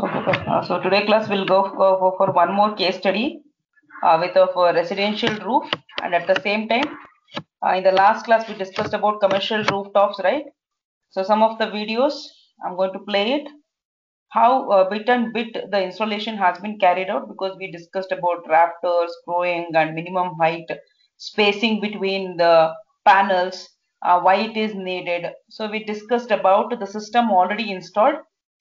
So today class will go for one more case study with a residential roof, and at the same time, in the last class we discussed about commercial rooftops, right? So some of the videos I'm going to play it. How bit and bit the installation has been carried out, because we discussed about rafters, growing and minimum height, spacing between the panels, why it is needed. So we discussed about the system already installed,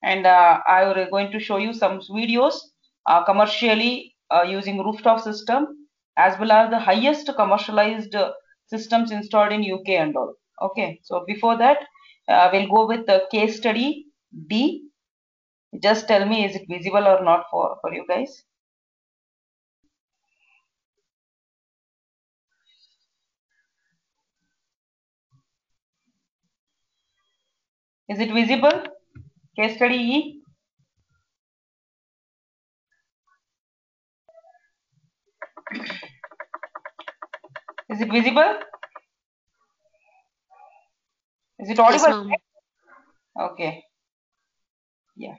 and I am going to show you some videos commercially using rooftop system, as well as the highest commercialized systems installed in UK and all. Okay, so before that, we'll go with the case study D. Just tell me, is it visible or not for you guys? Is it visible? Case study E? Is it visible? Is it Yes, audible? ma'am. Okay. Yeah.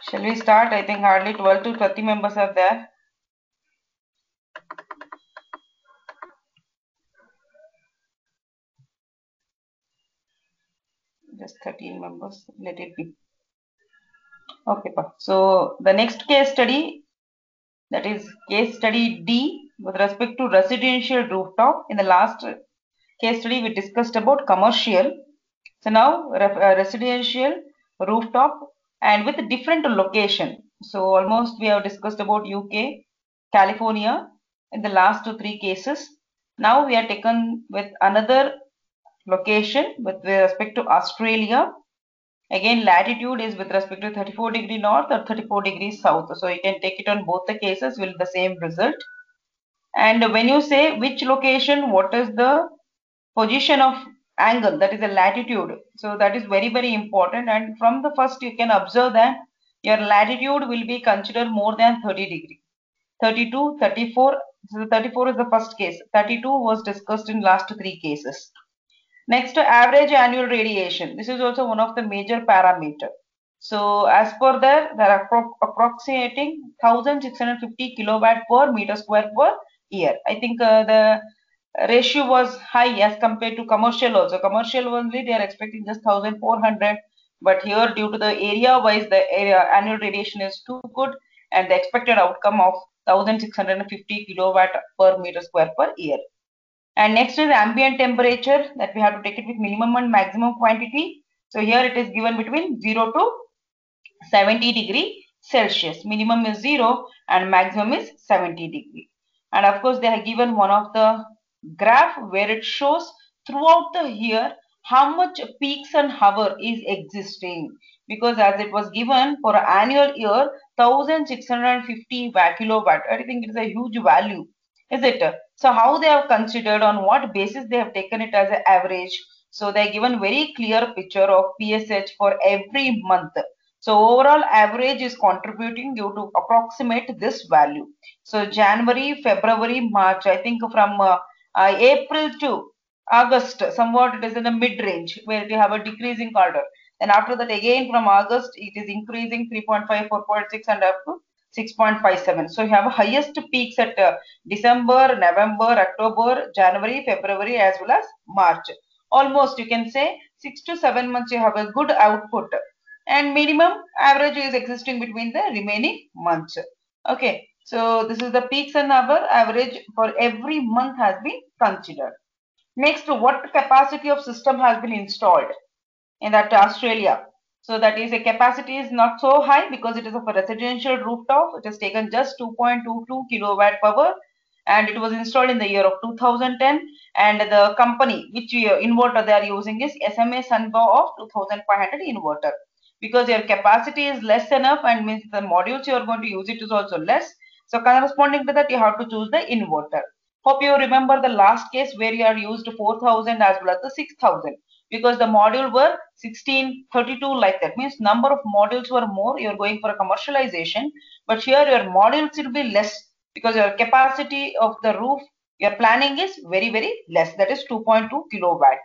Shall we start? I think hardly 12 to 30 members are there. Just 13 members. Let it be. Okay. So the next case study, that is case study D, with respect to residential rooftop. In the last case study, we discussed about commercial. So now residential rooftop and with a different location. So almost we have discussed about UK, California in the last three cases. Now we are taken with another location with respect to Australia. Again, latitude is with respect to 34° north or 34 degrees south. So you can take it on both the cases with the same result. And when you say which location, what is the position of angle, that is a latitude, so that is very important. And from the first you can observe that your latitude will be considered more than 30 degree, 32, 34. So 34 is the first case, 32 was discussed in last three cases. Next, average annual radiation, this is also one of the major parameter. So as per that, they are approximating 1650 kilowatt per meter square per year. I think the ratio was high as compared to commercial also. Commercial only they are expecting just 1400, but here due to the area wise the area annual radiation is too good, and the expected outcome of 1650 kilowatt per meter square per year. And next is ambient temperature, that we have to take it with minimum and maximum quantity. So here it is given between 0 to 70 °C. Minimum is 0 and maximum is 70 °. And of course they have given one of the graph where it shows throughout the year how much peaks and hour is existing, because as it was given for an annual year 1650 kilowatt, I think it is a huge value, is it? So how they have considered, on what basis they have taken it as an average? So they are given very clear picture of PSH for every month. So overall average is contributing due to approximate this value. So January, February, March, I think from April to August, somewhat it is in a mid range where we have a decreasing order. And after that again from August, it is increasing 3.5, 4.6 and up to 6.57. So you have highest peaks at December, November, October, January, February as well as March. Almost you can say 6 to 7 months you have a good output, and minimum average is existing between the remaining months. Okay, so this is the peaks and hour average for every month has been considered. Next, what capacity of system has been installed in that Australia? So that is, a capacity is not so high because it is of a residential rooftop. It has taken just 2.22 kilowatt power, and it was installed in the year of 2010. And the company which inverter they are using is SMA Sunbow of 2500 inverter. Because your capacity is less enough, and means the modules you are going to use it is also less. So corresponding to that, you have to choose the inverter. Hope you remember the last case where you are used 4000 as well as the 6000, because the module were 16, 32 like that. Means number of modules were more, you are going for a commercialization, but here your modules will be less because your capacity of the roof, your planning is very less, that is 2.2 kilowatt.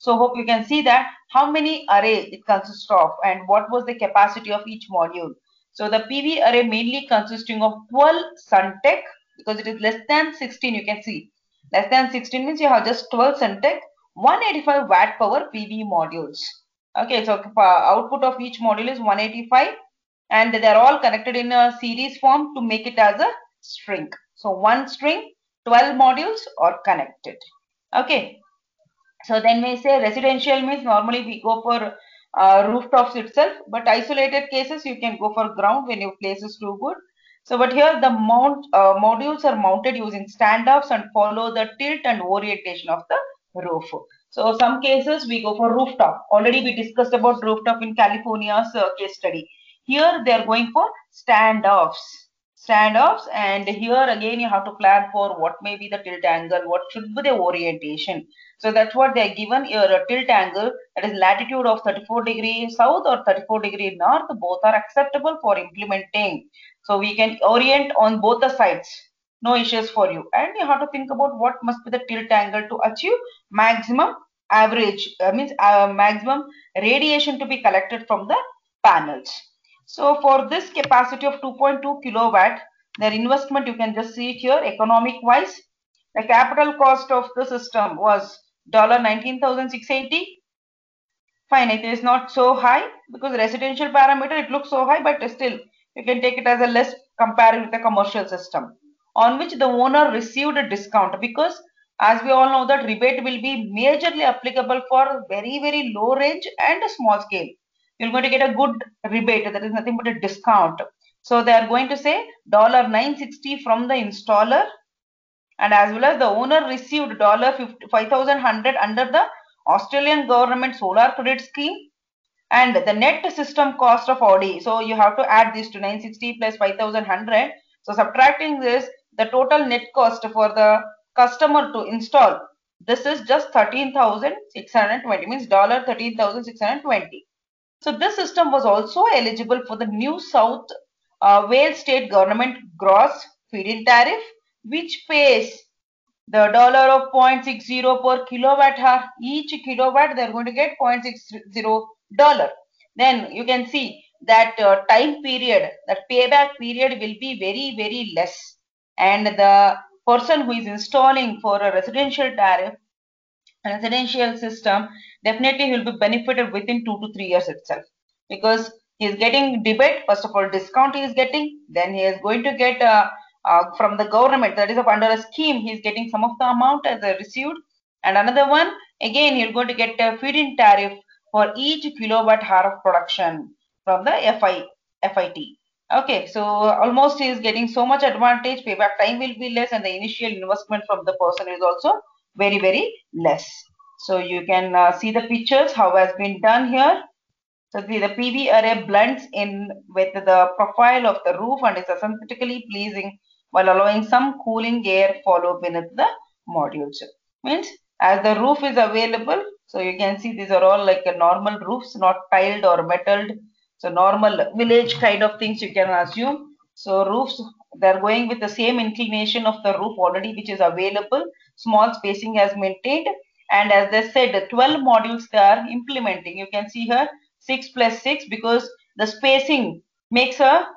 So hope you can see that how many array it consists of and what was the capacity of each module. So the PV array mainly consisting of 12 Suntech, because it is less than 16, you can see. Less than 16 means you have just 12 Suntech, 185 watt power PV modules. Okay, so output of each module is 185 and they are all connected in a series form to make it as a string. So one string, 12 modules are connected. Okay. So then we say residential means normally we go for rooftops itself, but isolated cases you can go for ground when your place is too good. So but here the modules are mounted using standoffs and follow the tilt and orientation of the roof. So some cases we go for rooftop. Already we discussed about rooftop in California's case study. Here they are going for standoffs, and here again you have to plan for what may be the tilt angle, what should be the orientation. So that's what they are given here, a tilt angle that is latitude of 34 degree south or 34 degree north, both are acceptable for implementing. So we can orient on both the sides, no issues for you. And you have to think about what must be the tilt angle to achieve maximum average, means maximum radiation to be collected from the panels. So for this capacity of 2.2 kilowatt, their investment you can just see it here economic wise. The capital cost of the system was $19,680. Fine, it is not so high because residential parameter it looks so high, but still you can take it as a less compared with the commercial system, on which the owner received a discount, because as we all know that rebate will be majorly applicable for very low range and a small scale. You're going to get a good rebate, that is nothing but a discount. So they are going to say $960 from the installer, and as well as the owner received $5,100 under the Australian government solar credit scheme, and the net system cost of Audi. So you have to add this to 960 plus 5,100. So subtracting this, the total net cost for the customer to install, this is just 13,620, means $13,620. So this system was also eligible for the New South Wales state government gross feed-in tariff, which pays the dollar of 0.60 per kilowatt hour. Each kilowatt they are going to get $0.60. Then you can see that time period, that payback period will be very less, and the person who is installing for a residential system, definitely he will be benefited within 2 to 3 years itself, because he is getting debate. First of all, discount he is getting, then he is going to get from the government, that is under a scheme, he is getting some of the amount as a received, and another one again he is going to get a feed-in tariff for each kilowatt hour of production from the FIT. Okay, so almost he is getting so much advantage, payback time will be less, and the initial investment from the person is also very less. So you can see the pictures how has been done here. So the PV array blends in with the profile of the roof and is aesthetically pleasing while allowing some cooling air follow beneath the modules. Means as the roof is available, so you can see these are all like a normal roofs, not tiled or metalled. So normal village kind of things you can assume. So roofs, they're going with the same inclination of the roof already, which is available. Small spacing as maintained. And as they said, 12 modules they are implementing. You can see here 6 plus 6, because the spacing makes a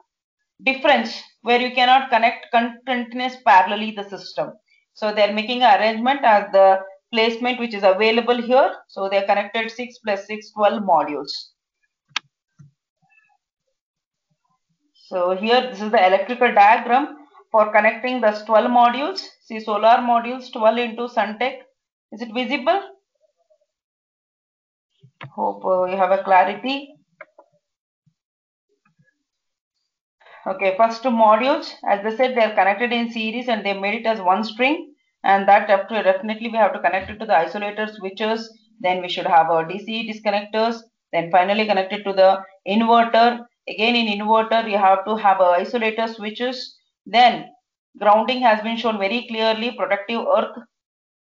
difference where you cannot connect continuous parallelly the system. So they are making an arrangement as the placement which is available here. So they are connected 6 plus 6, 12 modules. So here this is the electrical diagram for connecting the 12 modules. See solar modules 12 into Suntech. Is it visible? Hope you have a clarity. Okay, first two modules, as I said, they are connected in series and they made it as one string, and that definitely we have to connect it to the isolator switches. Then we should have our DC disconnectors. Then finally connected to the inverter. Again in inverter you have to have a isolator switches. Then grounding has been shown very clearly, protective earth,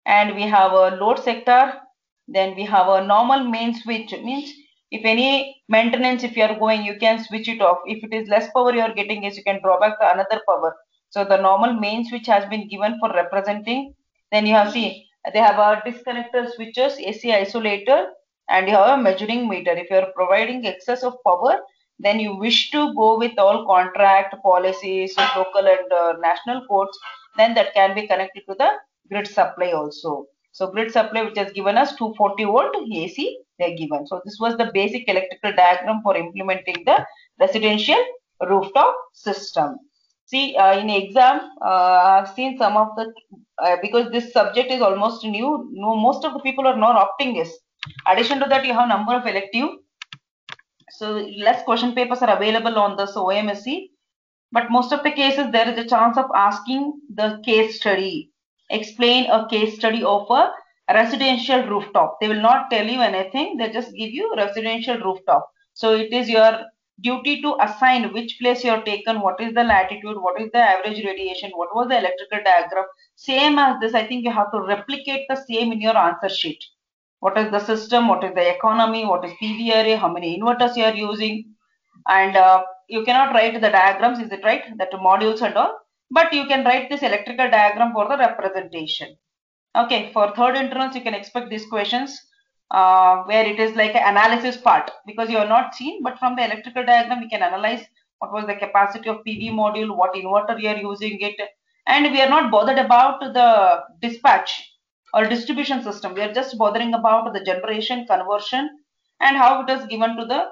and we have a load sector. Then we have a normal main switch, means if any maintenance if you are going, you can switch it off. If it is less power you are getting, is you can draw back the another power. So the normal main switch has been given for representing. Then you have see They have a disconnector switches, AC isolator, and you have a measuring meter. If you are providing excess of power, then you wish to go with all contract policies, local and national codes, then that can be connected to the grid supply also. So grid supply, which has given us 240 volt AC, they are given. So this was the basic electrical diagram for implementing the residential rooftop system. See, in exam, I've seen some of the, because this subject is almost new, no, most of the people are not opting this. Addition to that, you have number of elective. So less question papers are available on this OMSC. But most of the cases, there is a chance of asking the case study. Explain a case study of a residential rooftop. They will not tell you anything. They just give you residential rooftop. So it is your duty to assign which place you have taken, what is the latitude, what is the average radiation, what was the electrical diagram. Same as this, I think you have to replicate the same in your answer sheet. What is the system, what is the economy, what is PV array, how many inverters you are using, and you cannot write the diagrams, is it right, that modules and all, but you can write this electrical diagram for the representation. Okay, for third internals you can expect these questions where it is like an analysis part, because you are not seen, but from the electrical diagram we can analyze what was the capacity of PV module, what inverter you are using it, and we are not bothered about the dispatch or distribution system. We are just bothering about the generation, conversion, and how it is given to the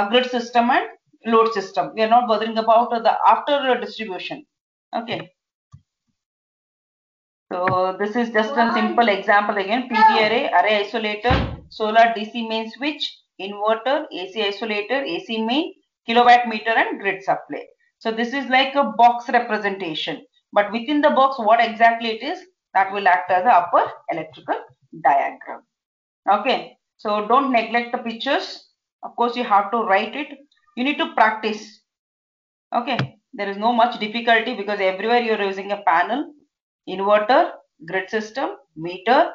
grid system and load system. We are not bothering about the after distribution. Okay. So this is just a simple example again. PV array, array isolator, solar DC main switch, inverter, AC isolator, AC main, kilowatt meter and grid supply. So this is like a box representation. But within the box, what exactly it is, that will act as the upper electrical diagram. Okay. So don't neglect the pictures. Of course, you have to write it. You need to practice. Okay. There is no much difficulty because everywhere you are using a panel, inverter, grid system, meter.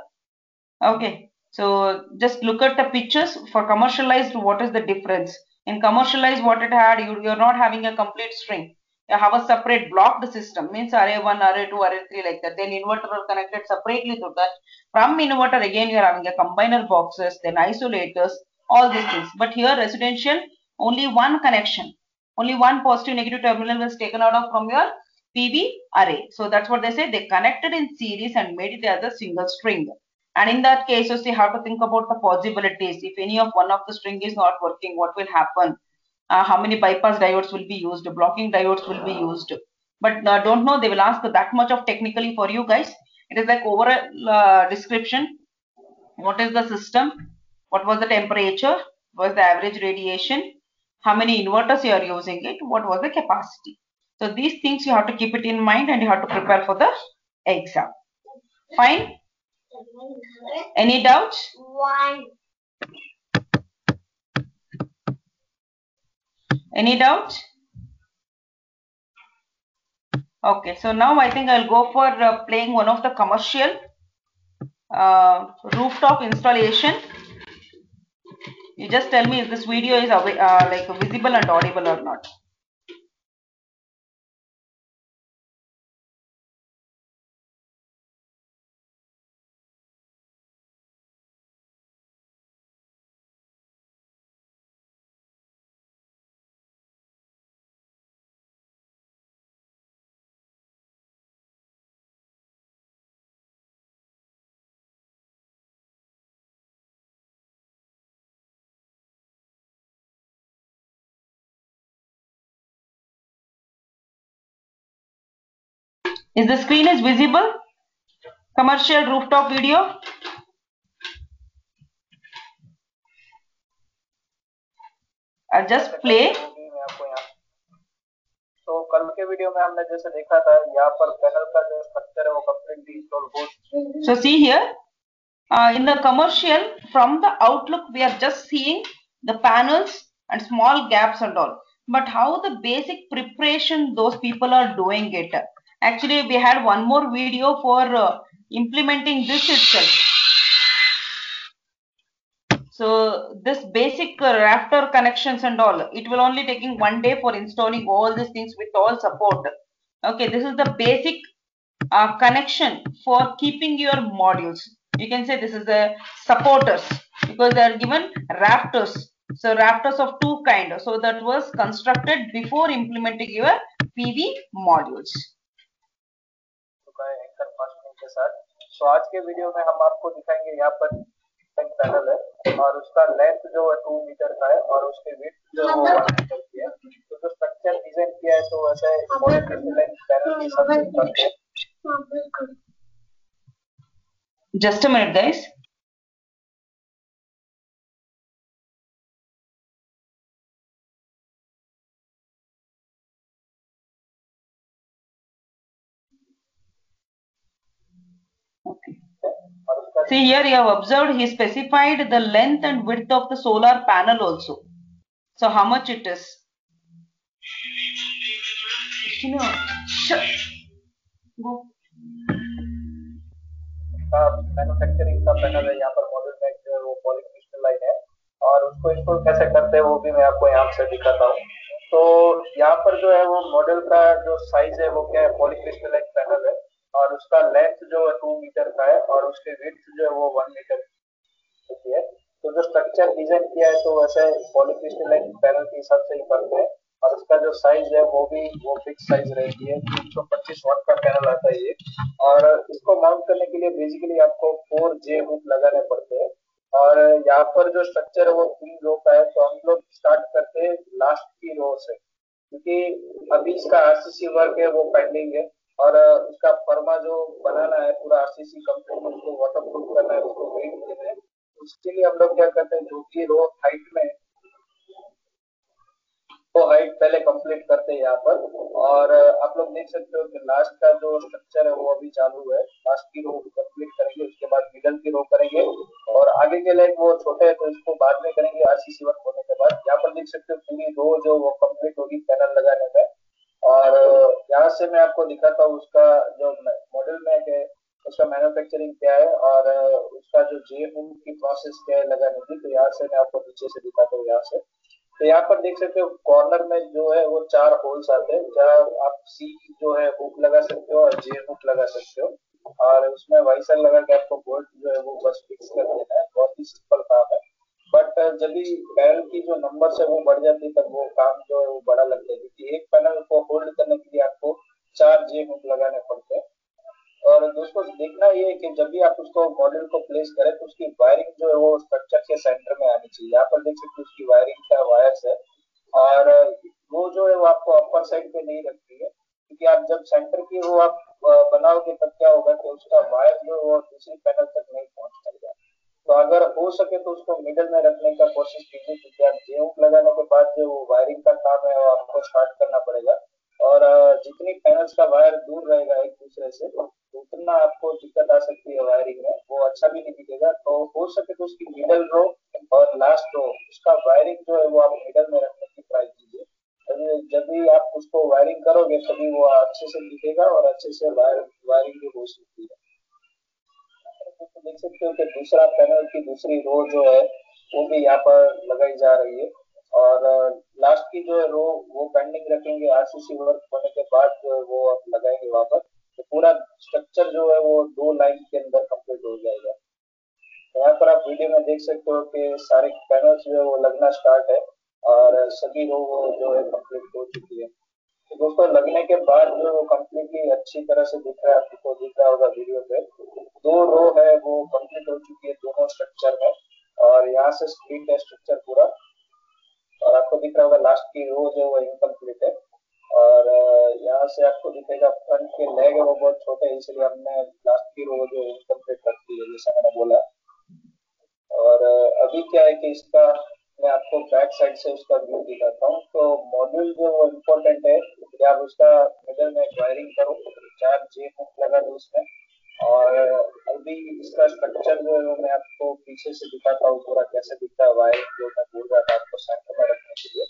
Okay. So just look at the pictures. For commercialized, what is the difference? In commercialized, what it had, you're not having a complete string. You have a separate blocked system, means array 1, array 2, array 3 like that. Then inverter are connected separately to that. From inverter again you are having a combiner boxes, then isolators, all these things. But here residential, only one connection. Only one positive negative terminal was taken out of from your PV array. So that's what they say. They connected in series and made it as a single string. And in that case, you have to think about the possibilities. If any of one of the string is not working, what will happen? How many bypass diodes will be used? Blocking diodes will be used. But don't know, they will ask that much of technically for you guys. It is like overall description. What is the system? What was the temperature? What was the average radiation? How many inverters you are using it? What was the capacity? So these things you have to keep it in mind and you have to prepare for the exam. Fine? Any doubts? Any doubts? Okay, so now I think I'll go for playing one of the commercial rooftop installation. You just tell me if this video is like visible and audible or not. Is the screen is visible? Commercial rooftop video. I'll just play. तो कल के video में हमने जैसे देखा था, यहाँ पर पैनल का जो स्ट्रक्चर है वो कंप्लीटली इंस्टॉल हो चुका है. So see here, in the commercial, from the outlook, we are just seeing the panels and small gaps and all. But how the basic preparation those people are doing it. Actually, we had one more video for implementing this itself. So this basic rafter connections and all, it will only taking 1 day for installing all these things with all support. Okay, this is the basic connection for keeping your modules. You can say this is the supporters because they are given rafters. So rafters of two kind. So that was constructed before implementing your PV modules. Anchor fasting के साथ। तो आज के video में हम आपको दिखाएंगे यहाँ पर एक पैनल है और उसका लेंथ जो है 2 मीटर का है और उसकी विड्थ जो है वो 1 मीटर की है। तो जो स्ट्रक्चर डिजाइन किया है तो वैसे पॉलीक्रिस्टलाइन पैनल के हिसाब से करते हैं। Just a minute, guys. Okay. See here you have observed he specified the length and width of the solar panel also. So how much it is? Manufacturing का पैनल है यहाँ पर मॉडल में जो है वो पॉलीक्रिस्टलाइन है और उसको इंस्टॉल कैसे करते हैं वो भी मैं आपको यहाँ से दिखाता हूँ। तो यहाँ पर जो है वो मॉडल का जो साइज है वो क्या है, पॉलीक्रिस्टलाइन पैनल है और उसका लेंथ जो है 2 मीटर का है और उसकी विड्थ जो है वो 1 मीटर की है। तो जो स्ट्रक्चर डिजाइन किया है तो वैसे पॉलीक्रिस्टलाइन पैनल के हिसाब से ही करते हैं और उसका जो साइज है वो भी वो फिक्स साइज रहती है। 325 वाट का पैनल आता है ये और इसको माउंट करने के लिए बेसिकली आपको 4J हुक लगाने पड़ते हैं और यहाँ पर जो स्ट्रक्चर है वो 3 रो का है। तो हम लोग स्टार्ट करते हैं लास्ट की रो से क्योंकि अभी इसका आरसीसी वर्क है वो पेंडिंग है और उसका फर्मा जो बनाना है पूरा आरसीसी कंप्लीट उसको वाटरप्रूफ करना है, उसको पेंट देना है। उसके लिए हम लोग क्या करते हैं, जो कि रो हाइट में वो हाइट पहले कंप्लीट करते हैं यहाँ पर और आप लोग देख सकते हो कि लास्ट का जो स्ट्रक्चर है वो अभी चालू है। लास्ट की रो कंप्लीट करेंगे, उसके बाद मिडल की रो करेंगे और आगे के लाइन वो छोटे है तो इसको बाद में करेंगे आरसीसी वर्क होने के बाद। यहाँ पर देख सकते हो पूरी रो जो वो कंप्लीट होगी पैनल लगाने में और यहाँ से मैं आपको दिखाता हूँ उसका जो मॉडल में है उसका मैन्युफैक्चरिंग क्या है और उसका जो जे की प्रोसेस क्या है लगाने की। तो यहाँ से मैं आपको पीछे से दिखाता हूँ। यहाँ से तो यहाँ पर देख सकते हो कॉर्नर में जो है वो 4 होल्स आते हैं जहाँ आप सी जो है हुक लगा सकते हो और जे हुक लगा सकते हो और उसमें वाइसर लगा के आपको बोल्ट जो है वो बस फिक्स कर देना है। बहुत ही सिंपल काम है बट जब भी पैनल की जो नंबर है वो बढ़ जाती है तब वो काम जो है वो बड़ा लगता है क्योंकि एक पैनल को होल्ड करने के लिए आपको 4 जे हुक लगाने पड़ते हैं। और दोस्तों देखना ये है कि जब भी आप उसको मॉड्यूल को प्लेस करें तो उसकी वायरिंग जो है वो स्ट्रक्चर के सेंटर में आनी चाहिए। यहाँ पर देख सकते हो उसकी वायरिंग का वायर्स है और वो जो है वो आपको अपर साइड पे नहीं रखती है क्योंकि आप जब सेंटर की वो आप बनाओगे तब क्या होगा कि उसका वायर जो है वो दूसरी पैनल तक नहीं पहुंच पाएगा। तो अगर हो सके तो उसको मिडल में रखने का कोशिश कीजिए क्योंकि आप जेऊक लगाने के बाद जो वो वायरिंग का काम है वो आपको स्टार्ट करना पड़ेगा और जितनी पैनल्स का वायर दूर रहेगा एक दूसरे से उतना आपको दिक्कत आ सकती है वायरिंग में, वो अच्छा भी नहीं दिखेगा। तो हो सके तो उसकी मिडल रो और लास्ट रो उसका वायरिंग जो है वो आप मिडल में रखने की ट्राई कीजिए। जब भी आप उसको वायरिंग करोगे तभी वो अच्छे से दिखेगा और अच्छे से वायरिंग भी हो सकती है। तो देख सकते हो कि दूसरा पैनल की दूसरी रो जो है वो भी यहाँ पर लगाई जा रही है और लास्ट की जो है रो वो पेंडिंग रखेंगे आरसीसी वर्क होने के बाद जो है वो आप लगाएंगे वहां पर। तो पूरा स्ट्रक्चर जो है वो 2 लाइन के अंदर कंप्लीट हो जाएगा। तो यहाँ पर आप वीडियो में देख सकते हो कि सारे पैनल्स जो है वो लगना स्टार्ट है और सभी रो वो जो है कंप्लीट हो चुकी है। तो दोस्तों लगने के बाद जो कंप्लीटली अच्छी तरह से दिख रहा है, आपको दिख रहा होगा वीडियो पे 2 रो है वो कंप्लीट हो चुकी है दोनों स्ट्रक्चर में और यहाँ से स्प्लिट है स्ट्रक्चर पूरा और आपको दिख रहा होगा लास्ट की रो जो वो इनकम्प्लीट है और यहाँ से आपको दिखेगा फ्रंट के लेग है वो बहुत छोटे हैं इसलिए हमने लास्ट की रो जो इनकम्प्लीट रखी है जैसा मैंने बोला। और अभी क्या है कि इसका मैं आपको बैक साइड से उसका व्यू दिखाता हूँ। तो मॉड्यूल जो वो इम्पोर्टेंट है कि आप उसका मिडल में वायरिंग करो, 4 जे हुक लगा दो उसमें और अभी इसका स्ट्रक्चर जो है मैं आपको पीछे से दिखाता हूँ पूरा कैसे दिखता है। वायरिंग जो मैं बोल रहा था आपको सेंटर में रखने के लिए,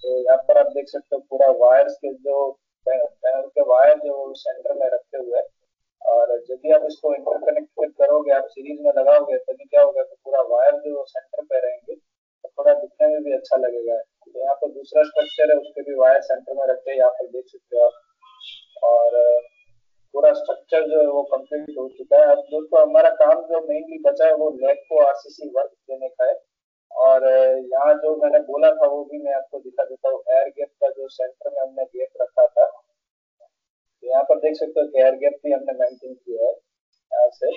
तो यहाँ पर आप देख सकते हो पूरा वायर्स के जो पैनल के वायर जो सेंटर में रखे हुए हैं और जब भी आप इसको इंटरकनेक्ट करोगे आप सीरीज में लगाओगे तभी क्या होगा तो पूरा वायर जो सेंटर पे रहेंगे तो थोड़ा दिखने में भी अच्छा लगेगा। तो यहाँ पर दूसरा स्ट्रक्चर है उसके भी वायर सेंटर में रखे हैं यहाँ पर देख सकते हो आप। और पूरा स्ट्रक्चर जो है वो कंप्लीट हो चुका है। अब दोस्तों हमारा काम जो मेनली बचा है वो लैब को आरसीसी वर्क देने का है। और यहाँ जो मैंने बोला था वो भी मैं आपको दिखा देता हूँ। एयर गैप का जो सेंटर में हमने गैप रखा था, तो यहाँ पर देख सकते हो कि एयर गैप भी हमने मेंटेन किया है यहाँ से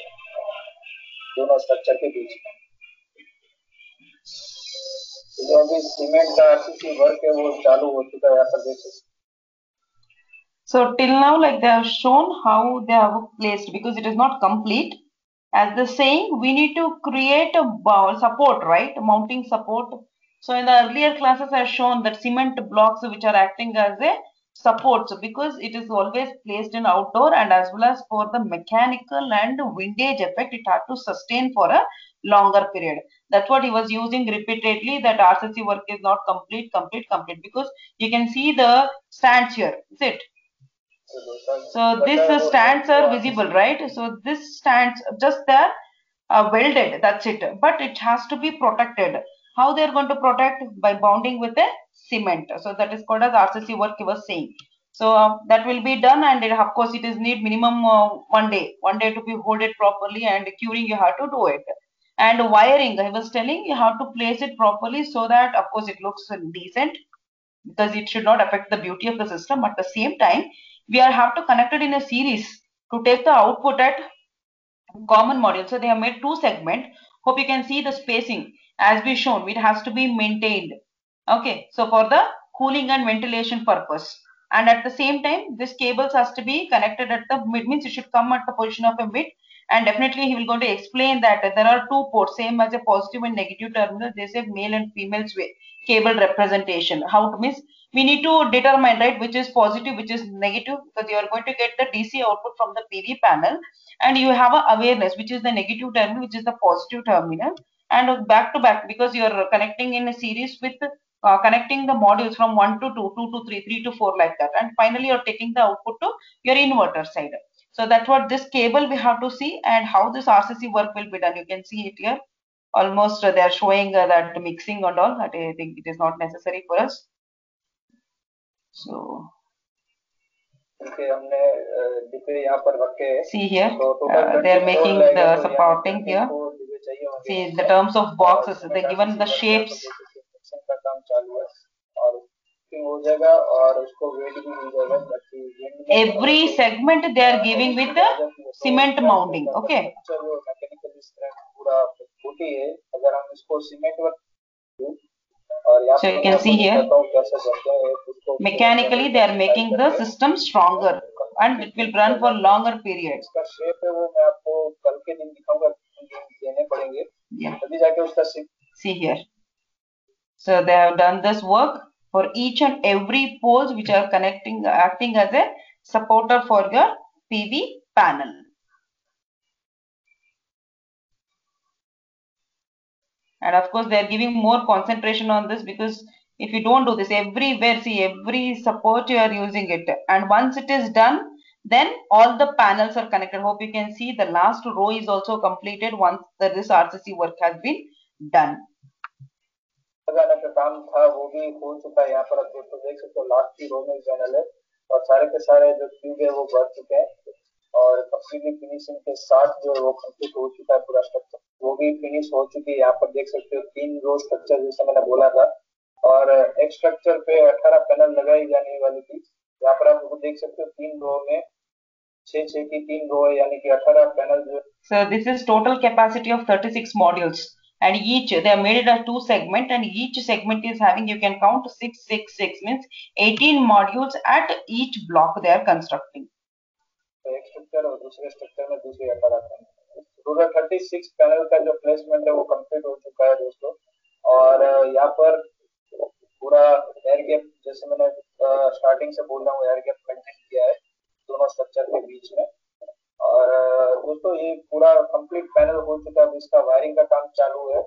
दोनों स्ट्रक्चर के बीच में। तो जो अभी सीमेंट का आरसीसी वर्क है वो चालू हो चुका है, यहाँ पर देख सकते। So till now, like they have shown how they have placed, because it is not complete. As the saying, we need to create a support, right? Mounting support. So in the earlier classes, I have shown that cement blocks which are acting as a support, so because it is always placed in outdoor, and as well as for the mechanical and windage effect, it had to sustain for a longer period. That's what he was using repeatedly, that RCC work is not complete, because you can see the stands here, is it? So these stands are visible, right? So this stands just there, welded, that's it. But it has to be protected. How they are going to protect? By bonding with a cement. So that is called as RCC work he was saying. So that will be done, and of course it is need minimum 1 day to be hold it properly, and curing you have to do it. And wiring, I was telling, you have to place it properly so that of course it looks decent, because it should not affect the beauty of the system. At the same time, we have to connect it in a series to take the output at common module. So they have made two segments. Hope you can see the spacing as we shown. It has to be maintained. Okay, so for the cooling and ventilation purpose. And at the same time, this cables has to be connected at the mid, means it should come at the position of a mid. And definitely he will going to explain that there are two ports, same as a positive and negative terminal. They say male and female cable representation. How to means we need to determine, right, which is positive, which is negative, because you are going to get the DC output from the PV panel, and you have a awareness which is the negative terminal, which is the positive terminal, and back to back, because you are connecting in a series with connecting the modules from 1 to 2, 2 to 3, 3 to 4, like that, and finally you're taking the output to your inverter side. So that's what this cable we have to see, and how this RCC work will be done. You can see it here. Almost they are showing that mixing and all. That I think it is not necessary for us. So हमने डिब्बे यहाँ पर रखे हैं. See here, they are making the supporting here. See the terms of boxes, they given the shapes. का काम चालू है और हो जाएगा और उसको वेट भी मिल जाएगा. Every segment they are giving with the cement mounting. Okay. पूरा होती है अगर हम इसको cement work. So you can see here, mechanically they are making the system stronger and it will run for longer period. इसका shape है वो मैं आपको कल के दिन दिखाऊंगा, देने पड़ेंगे. तभी जाके उसका see here. So they have done this work for each and every poles which are connecting, acting as a supporter for your PV panel. And of course they are giving more concentration on this, because if you don't do this everywhere, see every support you are using it, and once it is done, then all the panels are connected. Hope you can see the last row is also completed once this RCC work has been done. लगाने का काम था वो भी हो चुका है. यहाँ पर आप दोस्तों देख सकते हो लास्ट की रो में पैनल है और सारे के सारे जो ट्यूब है वो भर चुके हैं और कंप्लीटली फिनिशिंग के साथ जो वो कंप्लीट हो चुका है. पूरा स्ट्रक्चर वो भी फिनिश हो चुकी है. यहाँ पर देख सकते हो 3 रो स्ट्रक्चर जैसे मैंने बोला था, और एक स्ट्रक्चर पे 18 पैनल लगाई जाने वाली थी. यहाँ पर आप देख सकते हो 3 रो में 6 की 3 रो है, यानी कि 18 पैनल जो. So this is total capacity of 36 modules, and each they have made it as 2 segment, and each segment is having, you can count 6 6 6 means 18 modules at each block they are constructing. एक structure और दूसरे structure में दूसरे 18 panel. Total 36 panel का जो placement है वो complete हो चुका है दोस्तों. और यहाँ पर पूरा एयर गैप, जैसे मैंने स्टार्टिंग से बोल रहा हूँ, एयर गैप मेंटेन किया है दोनों स्ट्रक्चर के बीच में. और दोस्तों ये पूरा कंप्लीट पैनल हो चुका है. इसका वायरिंग का काम चालू है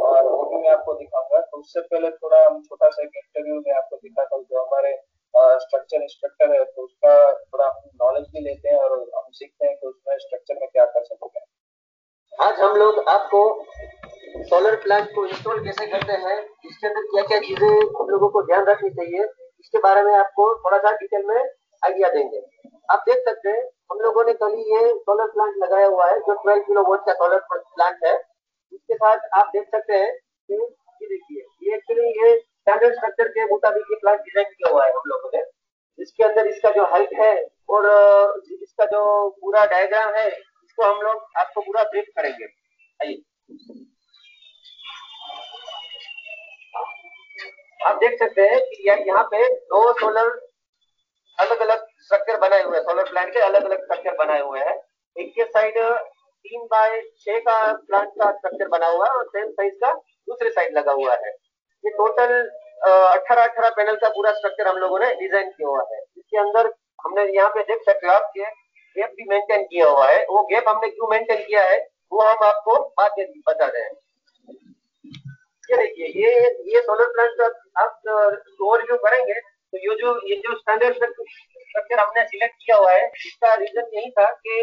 और वो भी मैं आपको दिखाऊंगा. तो उससे पहले थोड़ा हम छोटा सा एक इंटरव्यू में आपको दिखाता हूँ जो हमारे स्ट्रक्चर इंस्ट्रक्टर है, तो उसका थोड़ा नॉलेज भी लेते हैं और हम सीखते हैं कि उसमें स्ट्रक्चर में क्या कर सकते हैं. आज हम लोग आपको सोलर प्लांट को इंस्टॉल कैसे करते हैं, इसके अंदर क्या क्या चीजें हम लोगों को ध्यान रखनी चाहिए, इसके बारे में आपको थोड़ा सा डिटेल में आइडिया देंगे. आप देख सकते हैं हम लोगों ने कल ये सोलर प्लांट लगाया हुआ है जो 12 किलोवाट का सोलर प्लांट है। इसके साथ आप देख सकते हैं कि ये देखिए ये एक्चुअली ये स्टैंडर्ड स्ट्रक्चर के मुताबिक ये प्लांट डिजाइन किया हुआ है हम लोगों ने। इसके अंदर इसका जो हाइट है और इसका जो पूरा डायग्राम है इसको हम लोग आपको पूरा ब्रीफ करेंगे। आइए आप देख सकते हैं कि यहाँ पे दो सोलर अलग अलग स्ट्रक्चर बनाए हुए हैं, सोलर प्लांट के अलग अलग स्ट्रक्चर बनाए हुए हैं। एक के साइड 3x6 का प्लांट का स्ट्रक्चर बना हुआ है और सेम साइज का दूसरे साइड लगा हुआ है। ये टोटल 18 पैनल का पूरा स्ट्रक्चर हम लोगों ने डिजाइन किया हुआ है। इसके अंदर हमने यहाँ पे देख सकते हो आप गैप भी मेंटेन किया हुआ है। वो गैप हमने क्यों मेंटेन किया है वो हम आपको बाद में बता रहे हैं। ये देखिए ये सोलर प्लांट का आप ओवरव्यू करेंगे तो ये जो स्टैंडर्ड स्ट्रक्चर हमने सिलेक्ट किया हुआ है इसका रीजन यही था कि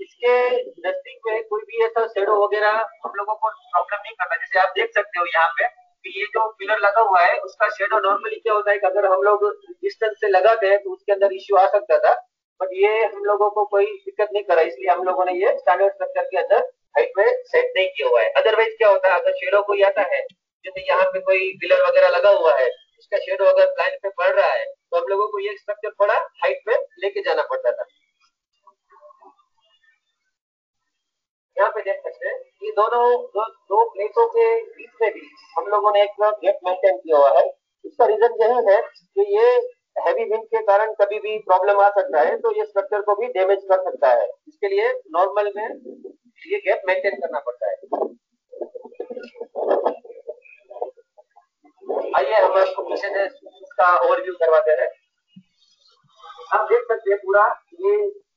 इसके नजदीक में कोई भी ऐसा शेडो वगैरह हम लोगों को प्रॉब्लम नहीं करना। जैसे आप देख सकते हो यहाँ पे कि ये जो पिलर लगा हुआ है उसका शेडो नॉर्मली क्या होता है कि अगर हम लोग डिस्टेंस से लगाते हैं तो उसके अंदर इश्यू आ सकता था, बट ये हम लोगों को कोई दिक्कत नहीं करा, इसलिए हम लोगों ने ये स्टैंडर्ड स्ट्रक्चर के अंदर हाइट में सेट नहीं किया हुआ है। अदरवाइज क्या होता है अगर शेडो कोई आता है, जैसे यहाँ पे कोई पिलर वगैरह लगा हुआ है, इसका शेडो अगर प्लांट पे पड़ रहा है तो हम लोगों को ये स्ट्रक्चर थोड़ा हाइट में लेके जाना पड़ता था। यहाँ पे देख सकते हैं ये दोनों दो प्लेटों के बीच में भी हम लोगों ने एक गैप मेंटेन किया हुआ है। इसका रीजन यही है कि ये हैवी विंड के कारण कभी भी प्रॉब्लम आ सकता है तो ये स्ट्रक्चर को भी डैमेज कर सकता है। इसके लिए नॉर्मल में ये गैप मेंटेन करना पड़ता है। आइए हम आपको पीछे से इसका ओवरव्यू करवाते हैं। आप देख सकते हैं पूरा ये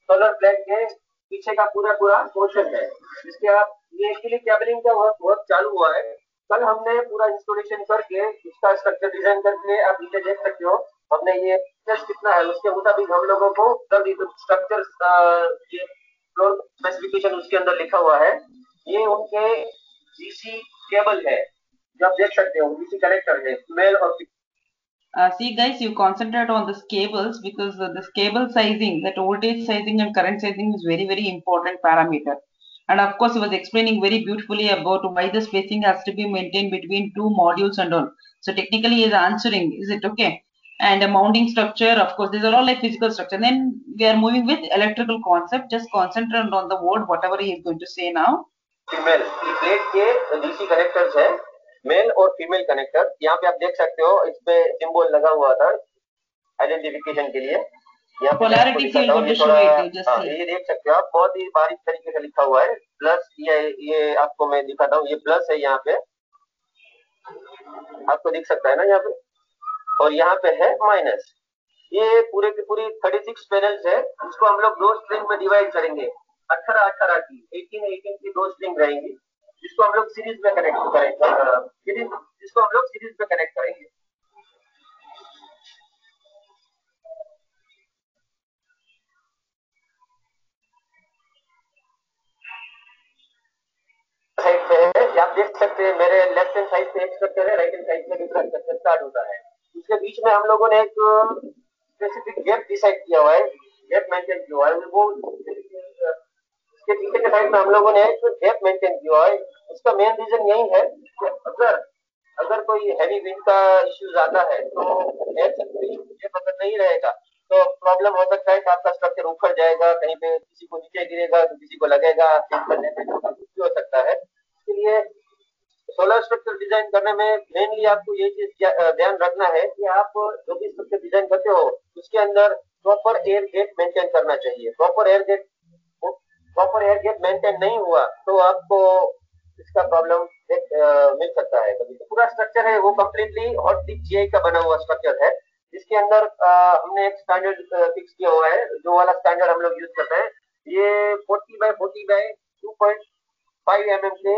सोलर प्लेट के पीछे का पूरा पोर्शन है जिसके आप ये एक्चुअली केबलिंग का वर्क चालू हुआ है। कल हमने पूरा इंस्टॉलेशन करके इसका स्ट्रक्चर डिजाइन करके आप नीचे देख सकते हो हमने ये कितना है उसके मुताबिक हम लोगों को स्ट्रक्चर ये फ्लोर स्पेसिफिकेशन उसके अंदर लिखा हुआ है। ये उनके डीसी केबल है जो आप देख सकते हो, डीसी कनेक्टर है मेल और see guys, you concentrate on this cables because this cable sizing, that voltage sizing and current sizing is very important parameter. And of course he was explaining very beautifully about why the spacing has to be maintained between two modules and all. So technically he is answering, is it okay? And a mounting structure, of course these are all like physical structure. Then we are moving with electrical concept. Just concentrate on the word whatever he is going to say now. Female plate के DC connectors है, mail और female connector. यहाँ पे आप देख सकते हो इस पे सिंबल लगा हुआ था आइडेंटिफिकेशन के लिए। यहाँ पोलैरिटी फील्ड को शो इट, जस्ट ये देख सकते हो आप, बहुत ही बारीक तरीके से लिखा हुआ है प्लस। ये आपको मैं दिखाता हूँ, ये प्लस है यहाँ पे, आपको दिख सकता है ना यहाँ पे, और यहाँ पे है माइनस। ये पूरे की पूरी 36 पैनल्स है, इसको हम लोग दो स्ट्रिंग में डिवाइड करेंगे। 18 की 18 की दो स्ट्रिंग रहेंगी जिसको हम लोग सीरीज में कनेक्ट करेंगे, जिसको हम लोग सीरीज में कनेक्ट करेंगे। साइड पे है, आप देख सकते हैं मेरे लेफ्ट हैंड साइड पे एक स्ट्रक्चर है, राइट हैंड साइड पे दूसरा स्ट्रक्चर स्टार्ट होता है। उसके बीच में हम लोगों ने एक स्पेसिफिक गैप डिसाइड किया हुआ है, गैप मेंटेन किया हुआ है। वो इसके पीछे के साइड में हम लोगों ने एक गैप मेंटेन किया है। उसका मेन रीजन यही है कि अगर कोई हैवी विंड का इश्यूज आता है तो गैप अगर नहीं रहेगा तो प्रॉब्लम हो सकता है कि आपका स्ट्रक्चर उखड़ जाएगा, कहीं पे किसी को नीचे गिरेगा तो किसी को लगेगा, करने में कुछ हो सकता है। इसके लिए सोलर स्ट्रक्चर डिजाइन करने में मेनली आपको ये चीज ध्यान रखना है कि आप जो भी स्ट्रक्चर डिजाइन करते हो उसके अंदर प्रॉपर एयर गेट मेंटेन करना चाहिए। प्रॉपर एयर गेट मेंटेन नहीं हुआ तो आपको इसका प्रॉब्लम मिल सकता है। कभी पूरा स्ट्रक्चर है वो कम्प्लीटली हॉट डिप जीआई का बना हुआ स्ट्रक्चर है, जिसके अंदर हमने एक स्टैंडर्ड फिक्स किया हुआ है, जो वाला स्टैंडर्ड हम लोग यूज करते हैं। ये 40 बाय 2.5 mm से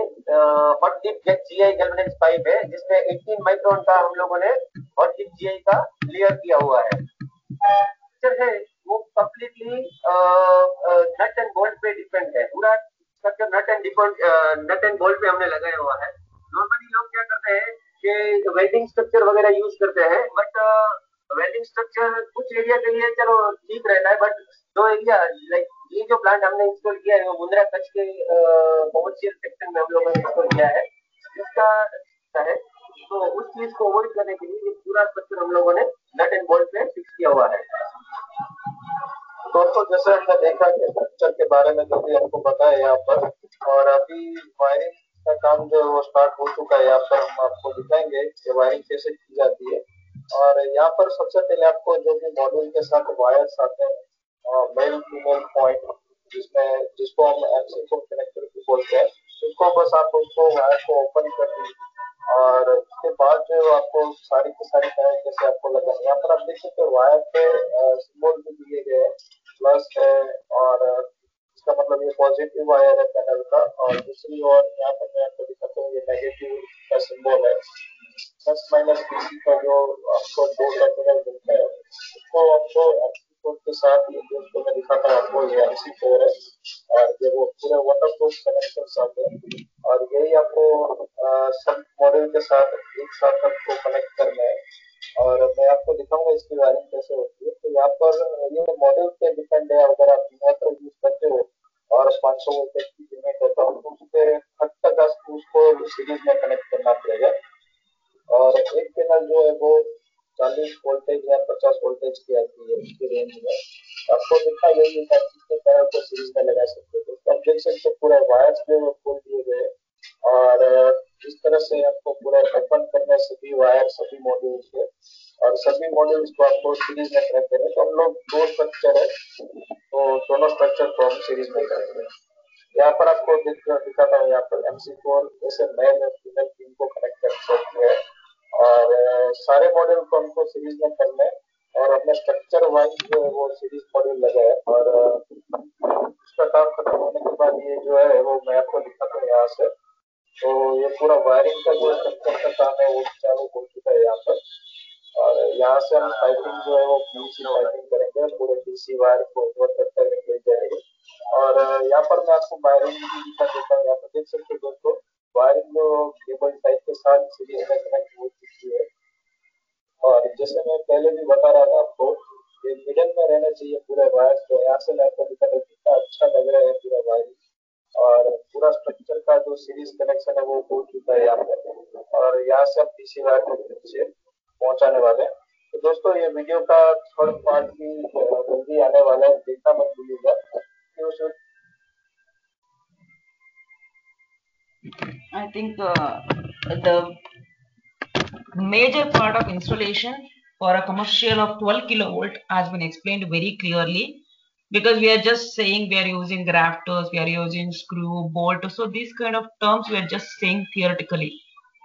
hot dip GI galvanised pipe है, जिसमें 18 माइक्रोन का हम लोगों ने हॉट डिप जीआई का लेयर किया हुआ है। स्ट्रक्चर है वो कम्प्लीटली नट एंड बोल्ट पे डिपेंड है। पूरा स्ट्रक्चर नट एंड बोल्ट पे हमने लगाया हुआ है। नॉर्मली लोग क्या करते हैं कि वेल्डिंग स्ट्रक्चर वगैरह यूज करते हैं, बट वेल्डिंग स्ट्रक्चर कुछ एरिया के लिए चलो ठीक रहता है, बट जो एरिया लाइक ये जो प्लांट हमने इंस्टॉल किया है वो मुंद्रा कच्छ के कॉमर्शियल सेक्शन में हम लोगों ने इंस्टॉल किया है, जिसका है तो उस चीज को अवॉइड करने के लिए ये पूरा स्ट्रक्चर हम लोगों ने नट एंड बोल्ट पे फिक्स किया हुआ है। दोस्तों जैसे हमने देखा कि स्ट्रक्चर के बारे में जो भी हमको पता है यहाँ पर, और अभी वायरिंग का काम जो है वो स्टार्ट हो चुका है। यहाँ पर हम आपको दिखाएंगे कि वायरिंग कैसे की जाती है। और यहाँ पर सबसे पहले आपको जो भी मॉड्यूल के साथ वायर्स आते हैं, मेल फीमेल पॉइंट, जिसको हम MC4 कनेक्टर भी बोलते हैं, उसको बस आप उसको वायर को ओपन कर दीजिए। और उसके बाद जो है आपको सारी की सारी तार जैसे आपको लगा, यहाँ पर आप देख सकते हो वायर पे सिंबल भी दिए गए हैं, प्लस है, और इसका मतलब ये पॉजिटिव वायर है पैनल का, और दूसरी ओर यहाँ पर मैं आपको दिखाता हूँ ये नेगेटिव का सिंबल है। प्लस माइनस डीसी का जो आपको दो टर्मिनल मिलता है उसको आपको MC4 के साथ, ये जो मैं दिखाता हूँ आपको, ये MC4 है, और ये वो पूरे वाटरप्रूफ कनेक्शन आते हैं। और यही आपको सब मॉड्यूल के साथ एक साथ आपको कनेक्ट करना है। और मैं आपको दिखाऊंगा इसकी वायरिंग कैसे होती है। तो यहाँ पर ये मॉड्यूल पे डिपेंड है। अगर आप इन्वर्टर यूज करते हो और 500 वोल्टेज की यूनिट होता है तो उसके हद तक आपको उसको सीरीज में कनेक्ट करना पड़ेगा। और एक पैनल जो है वो 40 वोल्टेज या 50 वोल्टेज की आती है उसकी रेंज में। आपको दिखा यही है कि पैनल को सीरीज में लगा सकते हो। तो आप देख सकते हो पूरा वायर्स जो है खोल दिए गए, और इस तरह से आपको पूरा ओपन करना है सभी वायर सभी मॉड्यूल्स के, और सभी मॉड्यूल्स को आपको सीरीज में कनेक्ट करें। तो हम लोग दो स्ट्रक्चर है, तो दोनों स्ट्रक्चर को हम सीरीज में करेंगे। यहाँ पर आपको दिखाता हूँ, यहाँ पर MC4 जैसे मेल और फीमेल पिन को कनेक्ट कर सकते हैं। और सारे मॉड्यूल को हमको सीरीज में करना है, और हमने स्ट्रक्चर वाइज जो है वो सीरीज मॉड्यूल लगाया। और उसका काम खत्म होने के बाद ये जो है वो मैं आपको दिखाता हूँ यहाँ से। तो ये पूरा वायरिंग का जो स्ट्रक्चर का काम है वो चालू हो चुका है यहाँ पर। और यहाँ से हम पाइपिंग जो है वो PVC पाइपिंग करेंगे, पूरे DC वायर को ओवर तक मिल जाएगी। और यहाँ पर मैं आपको वायरिंग भी दिखा देता हूँ। यहाँ पर देख सकते हो दोस्तों, वायरिंग जो केबल टाइप के साथ सीरीज में कनेक्ट हो चुकी है। और जैसे मैं पहले भी बता रहा था आपको, ये मिडल में रहना चाहिए पूरा वायर। तो यहाँ से मैं आपको दिखा दूँ कितना अच्छा लग रहा है पूरा वायरिंग। और पूरा स्ट्रक्चर का जो सीरीज कनेक्शन है वो हो चुका है यहाँ पर। और यहाँ से हम DC वायर को नीचे पहुंचाने वाले हैं। तो दोस्तों ये वीडियो का थर्ड पार्ट भी जल्दी आने वाला है, देखना मत भूलिएगा। I think the major part of installation for a commercial of 12 kilovolt has been explained very clearly, because we are just saying we are using rafters, we are using screw, bolt. So these kind of terms we are just saying theoretically.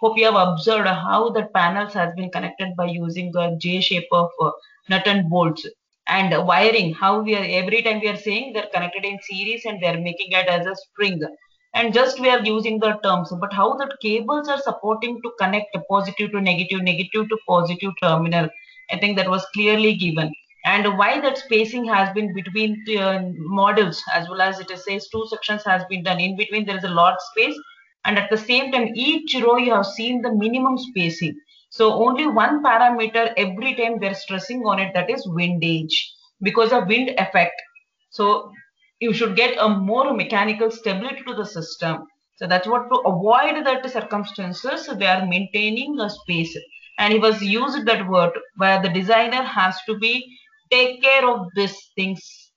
Hope you have observed how the panels has been connected by using the J shape of nut and bolts, and wiring, how we are every time we are saying they're connected in series and they're making it as a string, and just we are using the terms, but how the cables are supporting to connect positive to negative, negative to positive terminal, I think that was clearly given. And why that spacing has been between the models, as well as it says two sections has been done, in between there is a lot space, and at the same time each row you have seen the minimum spacing. So only one parameter every time they're stressing on it, that is windage, because of wind effect. So you should get a more mechanical stability to the system. So that's what, to avoid that circumstances, they are maintaining a space. And he was used that word where the designer has to be take care of these things.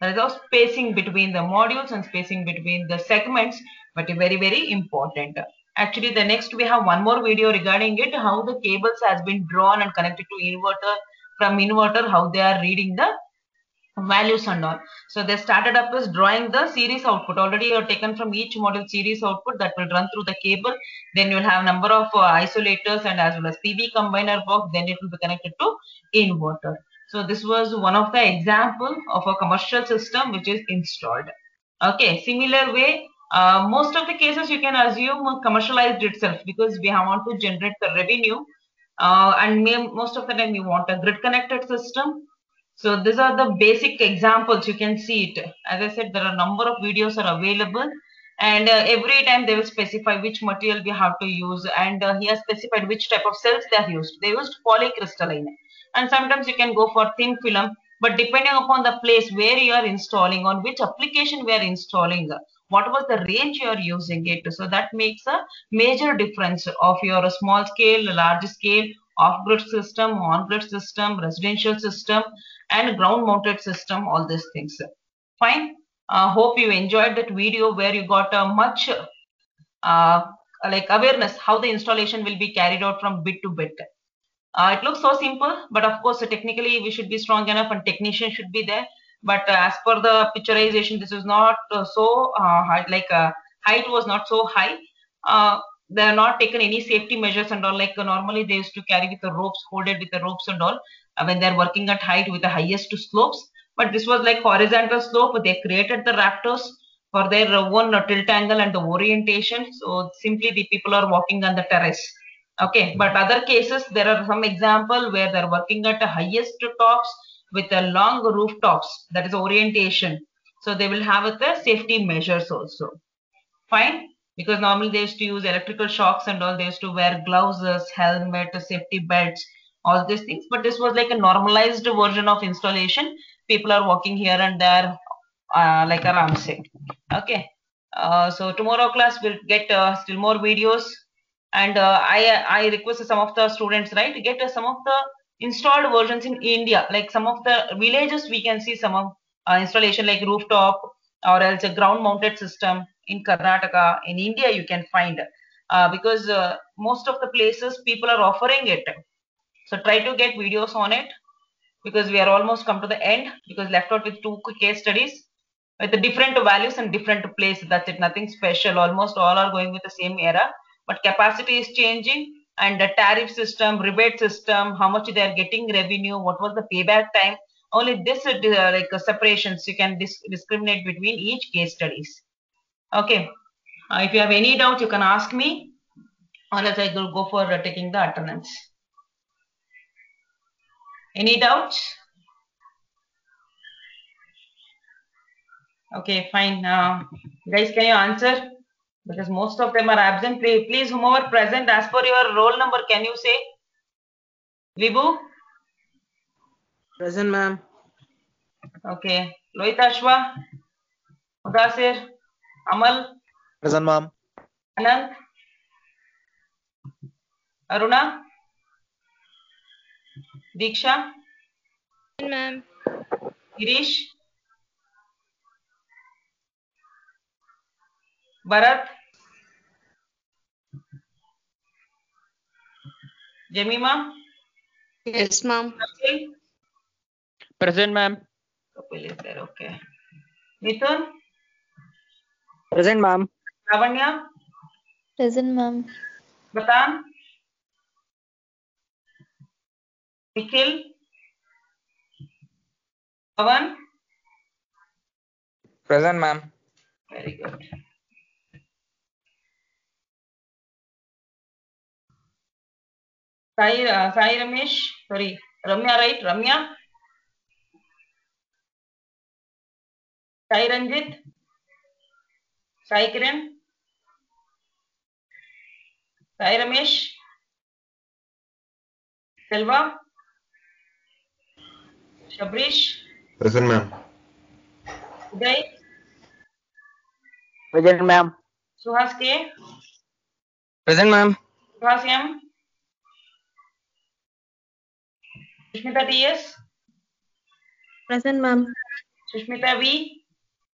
There is a spacing between the modules and spacing between the segments, but very, very important. Actually, the next we have one more video regarding it, how the cables has been drawn and connected to inverter, from inverter, how they are reading the values and all. So they started up with drawing the series output. Already you have taken from each module series output that will run through the cable. Then you will have number of isolators and as well as PV combiner box. Then it will be connected to inverter. So this was one of the example of a commercial system which is installed. Okay, similar way, most of the cases you can assume commercialized itself, because we want to generate the revenue, and most of the time you want a grid connected system. So these are the basic examples. You can see it. As I said, there are a number of videos are available, and every time they will specify which material we have to use, and he has specified which type of cells they have used. They used polycrystalline, and sometimes you can go for thin film. but depending upon the place where you are installing, on which application we are installing, what was the range you are using it. So that makes a major difference of your small scale, large scale, off-grid system, on-grid system, residential system, and ground-mounted system, all these things. Fine. Hope you enjoyed that video where you got a much uh, like awareness how the installation will be carried out from bit to bit. It looks so simple, but of course, technically we should be strong enough and technician should be there. But as per the picturization, this is not so high, like height was not so high. They are not taken any safety measures and all. Like normally they used to carry with the ropes, hold it with the ropes and all when they're working at height with the highest slopes. But this was like horizontal slope. They created the rafters for their own tilt angle and the orientation. So simply the people are walking on the terrace. Okay, but other cases, there are some example where they're working at the highest tops with a long rooftops, that is orientation. So they will have the safety measures also. Fine, because normally they used to use electrical shocks and all, they used to wear gloves, helmet, safety belts, all these things. But this was like a normalized version of installation. People are walking here and there like a Ramsey. Okay, so tomorrow class will get still more videos, and I request some of the students, right, to get some of the installed versions in India, like some of the villages we can see some of installation like rooftop or else a ground mounted system in Karnataka, in India you can find, because most of the places people are offering it. So try to get videos on it, because we are almost come to the end, because left out with two case studies with the different values and different place. That's it, nothing special. Almost all are going with the same era, but capacity is changing, and the tariff system, rebate system, how much they are getting revenue, what was the payback time. Only this like separations you can discriminate between each case studies. Okay. If you have any doubt, you can ask me, or else I will go for taking the attendance. Any doubts? Okay, fine. Guys, can you answer? Because most of them are absent. Please, whomever present, as per your roll number, can you say? Vibhu? Present, ma'am. Okay. Loitashwa? Mudasir? Amal? Present, ma'am. Anand? Aruna? Diksha? Ma'am. Girish? Bharat? Jemima? Yes, ma'am. Kapil? Present, ma'am. Kapil is there, okay. Mithun? Present, ma'am. Lavanya? Present, ma'am. Batan? Nikhil? Pavan? Present, ma'am. Very good. Sai Ramesh, sorry, Ramya, right? Ramya? Sai Ranjit? Sai Kiran? Sai Ramesh? Selva? Shabrish? Present, ma'am. Uday? Present, ma'am. Suhas K? Present, ma'am. Suhas M? Sushmita TS? Present, ma'am. Sushmita V?